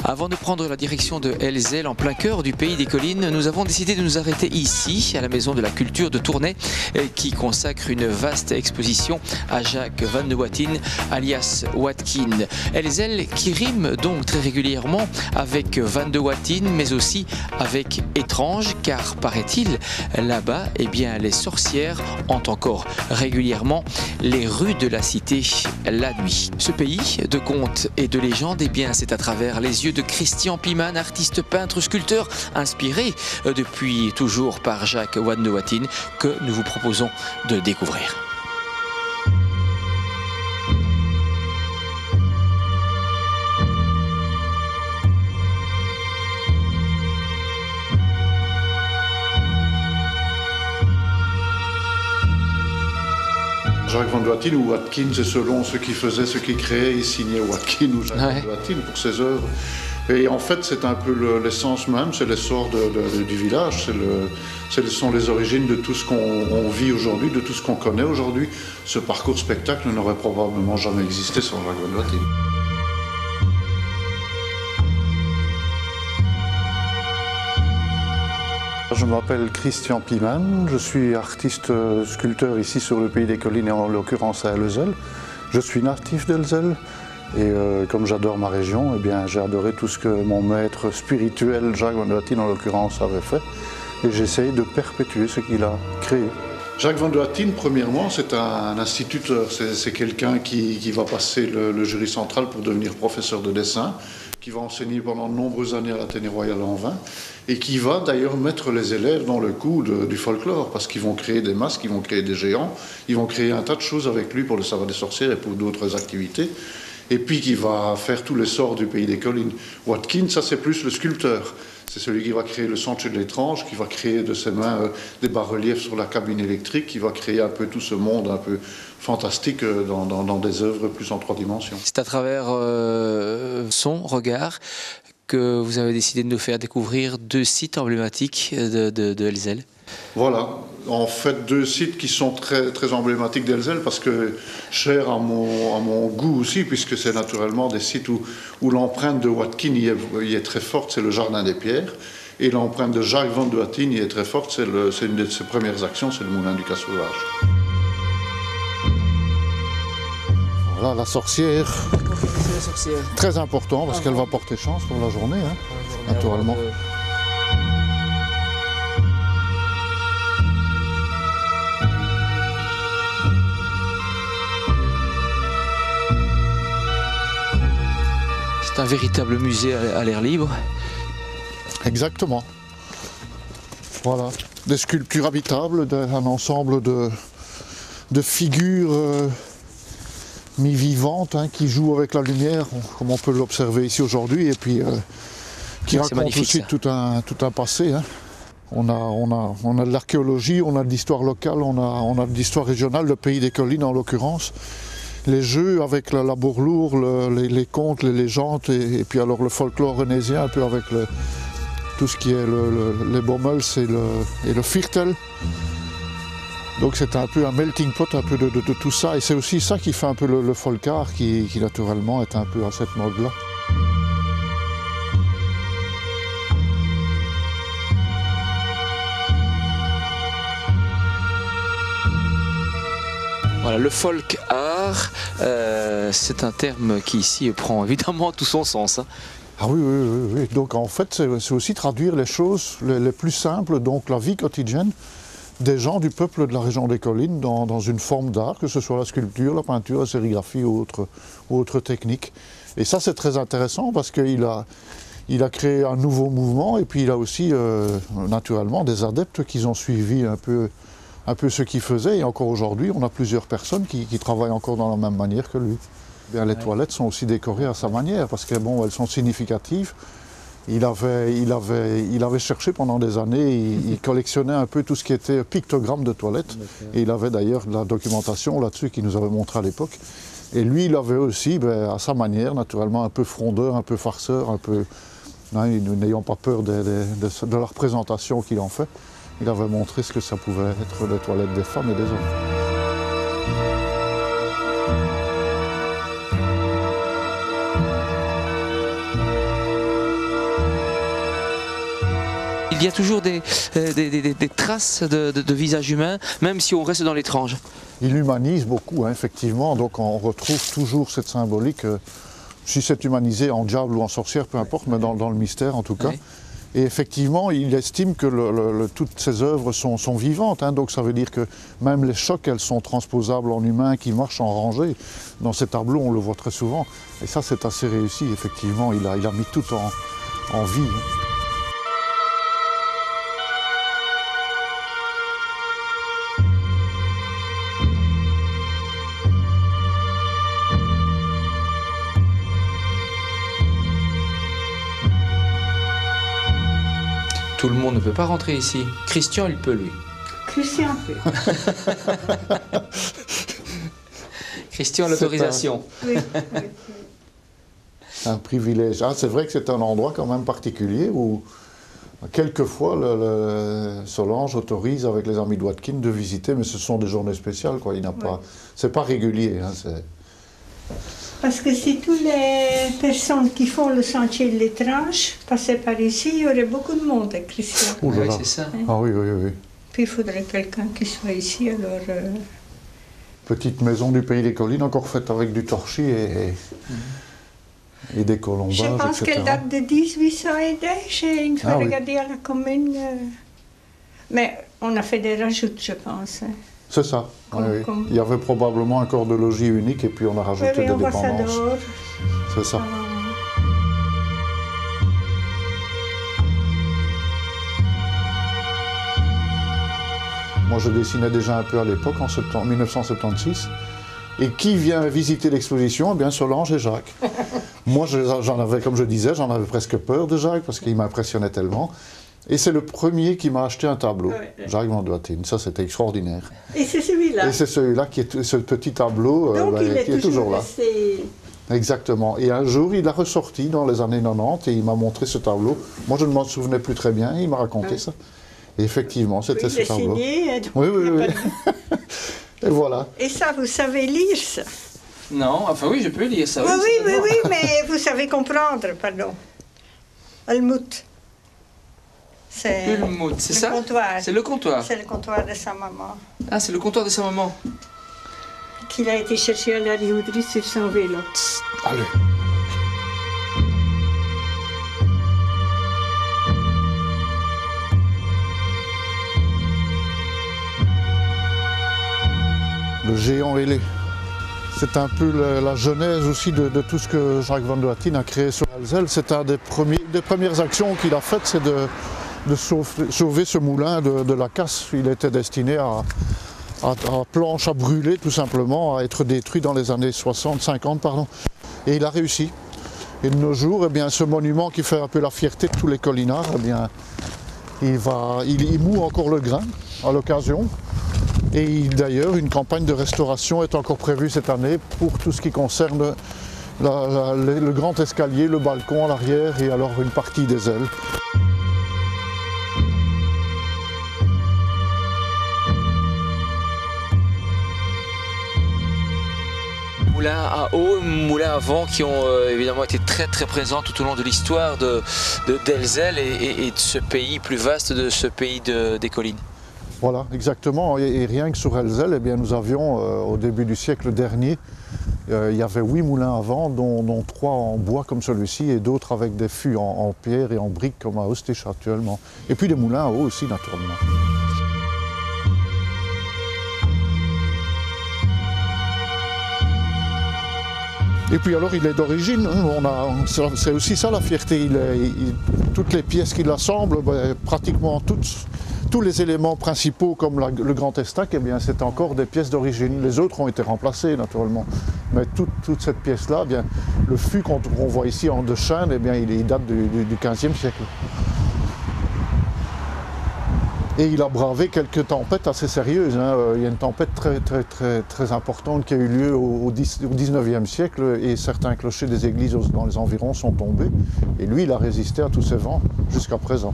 Avant de prendre la direction de Ellezelles, en plein cœur du pays des collines, nous avons décidé de nous arrêter ici, à la Maison de la Culture de Tournai, qui consacre une vaste exposition à Jacques Van de Wattijn, alias Watkin. Ellezelles qui rime donc très régulièrement avec Van de Wattijn, mais aussi avec étrange, car paraît-il, là-bas, eh bien, les sorcières hantent encore régulièrement les rues de la cité la nuit. Ce pays de contes et de légendes, eh bien, c'est à travers les yeux de Christian Pieman, artiste peintre sculpteur inspiré depuis toujours par Jacques Van de Wattijn, que nous vous proposons de découvrir. Jacques Van de Wattijn ou Watkins, c'est selon ce qu'il faisait, ce qu'il créait, il signait Watkin ou Jacques Van de Wattijn pour ses œuvres. Et en fait, c'est un peu l'essence même, c'est l'essor du village, ce sont les origines de tout ce qu'on vit aujourd'hui, de tout ce qu'on connaît aujourd'hui. Ce parcours spectacle n'aurait probablement jamais existé sans Jacques Van de Wattijn. Je m'appelle Christian Pieman, je suis artiste sculpteur ici sur le pays des collines et en l'occurrence à Ellezelles. Je suis natif d'Ellezelles et comme j'adore ma région, eh bien, j'ai adoré tout ce que mon maître spirituel Jacques Van de Wattijn en l'occurrence avait fait et j'essaye de perpétuer ce qu'il a créé. Jacques Van de Wattijn, premièrement, c'est un instituteur, c'est quelqu'un qui va passer le jury central pour devenir professeur de dessin, qui va enseigner pendant de nombreuses années à l'Athénée Royal en Vin, et qui va d'ailleurs mettre les élèves dans le coup du folklore, parce qu'ils vont créer des masques, ils vont créer des géants, ils vont créer un tas de choses avec lui pour le savoir des sorcières et pour d'autres activités, et puis qui va faire tous les sorts du pays des collines. Watkins, ça c'est plus le sculpteur. C'est celui qui va créer le sentier de l'étrange, qui va créer de ses mains des bas-reliefs sur la cabine électrique, qui va créer un peu tout ce monde un peu fantastique dans des œuvres plus en 3 dimensions. C'est à travers son regard que vous avez décidé de nous faire découvrir 2 sites emblématiques de Ellezelles. Voilà, en fait 2 sites qui sont très, très emblématiques d'Ellezelles parce que chers à mon goût aussi, puisque c'est naturellement des sites où l'empreinte de Watkin y est très forte, c'est le Jardin des Pierres, et l'empreinte de Jacques Van de Wattijn y est très forte, c'est une de ses premières actions, c'est le Moulin du Cas-Sauvage. Voilà la sorcière, très important parce qu'elle va porter chance pour la journée, hein, naturellement. C'est un véritable musée à l'air libre. Exactement. Voilà, des sculptures habitables, un ensemble de figures mi-vivantes hein, qui jouent avec la lumière, comme on peut l'observer ici aujourd'hui, et puis qui racontent aussi tout un passé. Hein. On a de l'archéologie, on a de l'histoire locale, on a de l'histoire régionale, le pays des collines en l'occurrence. Les jeux avec la bourrloure, les contes, les légendes, et puis alors le folklore renésien, un peu avec tout ce qui est les bommels et le firtel. Donc c'est un peu un melting pot un peu de tout ça, et c'est aussi ça qui fait un peu le folklore qui naturellement est un peu à cette mode-là. Voilà, le folk art, c'est un terme qui ici prend évidemment tout son sens. Hein. Ah oui. Donc en fait, c'est aussi traduire les choses les plus simples, donc la vie quotidienne des gens du peuple de la région des collines dans une forme d'art, que ce soit la sculpture, la peinture, la sérigraphie ou autre technique. Et ça, c'est très intéressant parce qu'il a créé un nouveau mouvement et puis il a aussi naturellement des adeptes qui ont suivi un peu ce qu'il faisait. Et encore aujourd'hui, on a plusieurs personnes qui travaillent encore dans la même manière que lui. Bien, les toilettes sont aussi décorées à sa manière parce qu'elles sont significatives. Il avait cherché pendant des années, il collectionnait un peu tout ce qui était pictogramme de toilettes. Et il avait d'ailleurs de la documentation là-dessus qu'il nous avait montré à l'époque. Et lui, il avait aussi, à sa manière, naturellement, un peu frondeur, un peu farceur, un peu, n'ayant pas peur de la représentation qu'il en fait. Il avait montré ce que ça pouvait être les toilettes des femmes et des hommes. il y a toujours des traces de visage humain, même si on reste dans l'étrange. Il humanise beaucoup, hein, effectivement, donc on retrouve toujours cette symbolique, si c'est humanisé en diable ou en sorcière, peu importe, mais dans le mystère en tout cas. Oui. Et effectivement, il estime que toutes ces œuvres sont vivantes, hein, donc ça veut dire que même les chocs, elles sont transposables en humain qui marchent en rangée. Dans ces tableaux, on le voit très souvent. Et ça, c'est assez réussi, effectivement, il a mis tout en vie. Tout le monde ne peut pas rentrer ici. Christian, il peut, lui. Christian peut. Christian a l'autorisation. Oui. Un privilège. Ah, c'est vrai que c'est un endroit quand même particulier où, quelquefois, Solange autorise avec les amis de Watkin de visiter, mais ce sont des journées spéciales, quoi. C'est pas régulier. Hein, Parce que si toutes les personnes qui font le sentier de l'étrange passaient par ici, il y aurait beaucoup de monde avec Christian. Oui, c'est ça. Ah oui. Puis il faudrait quelqu'un qui soit ici, alors... Petite maison du Pays des Collines, encore faite avec du torchis et des colombages, je pense qu'elle date de 1800 et des. J'ai une fois regardé à la commune. Mais on a fait des rajouts, je pense. C'est ça. Oui. Il y avait probablement un corps de logis unique et puis on a rajouté des dépendances. C'est ça. Moi, je dessinais déjà un peu à l'époque, en 1976. Et qui vient visiter l'exposition? Eh bien, Solange et Jacques. Moi, j'en avais, comme je disais, j'en avais presque peur de Jacques parce qu'il m'impressionnait tellement. Et c'est le premier qui m'a acheté un tableau, Jacques Van de Wattin. Ça, c'était extraordinaire. Et c'est celui-là? Et c'est celui-là, ce petit tableau, qui est toujours là. Exactement. Et un jour, il a ressorti dans les années 90 et il m'a montré ce tableau. Moi, je ne m'en souvenais plus très bien, il m'a raconté ça. Et effectivement, c'était ce tableau. Signé, oui. Et voilà. Et ça, vous savez lire ça? Non, enfin oui, je peux lire ça. Oui, mais vous savez comprendre, pardon. Helmut. C'est ça? Comptoir. C'est le comptoir. C'est le comptoir de sa maman. Ah, c'est le comptoir de sa maman. Qu'il a été chercher à la librairie sur son vélo. Allez. Le géant ailé. C'est un peu la genèse aussi de tout ce que Jacques Van de Wattin a créé sur Elzel. C'est une des premières actions qu'il a faites, c'est de sauver ce moulin de la casse. Il était destiné à planche à brûler tout simplement, à être détruit dans les années 50 pardon. Et il a réussi. Et de nos jours, eh bien, ce monument qui fait un peu la fierté de tous les collinards, eh bien, il moue encore le grain à l'occasion. Et d'ailleurs, une campagne de restauration est encore prévue cette année pour tout ce qui concerne le grand escalier, le balcon à l'arrière et alors une partie des ailes. Moulins à eau, moulins à vent qui ont évidemment été très présents tout au long de l'histoire d'Elzel et de ce pays plus vaste, de ce pays des collines. Voilà, exactement. Et rien que sur Elzel, eh bien, nous avions, au début du siècle dernier, il y avait 8 moulins à vent, dont 3 en bois comme celui-ci, et d'autres avec des fûts en pierre et en briques comme à Ostich actuellement. Et puis des moulins à eau aussi, naturellement. Et puis alors, il est d'origine, hein, c'est aussi ça la fierté. Toutes les pièces qu'il assemble, pratiquement tous les éléments principaux comme le grand estac, eh bien, c'est encore des pièces d'origine. Les autres ont été remplacés naturellement. Mais toute cette pièce-là, eh bien, le fût qu'on voit ici en de chêne, eh bien, il date du XVe siècle. Et il a bravé quelques tempêtes assez sérieuses. Hein. Il y a une tempête très importante qui a eu lieu au XIXe siècle et certains clochers des églises dans les environs sont tombés. Et lui, il a résisté à tous ces vents jusqu'à présent.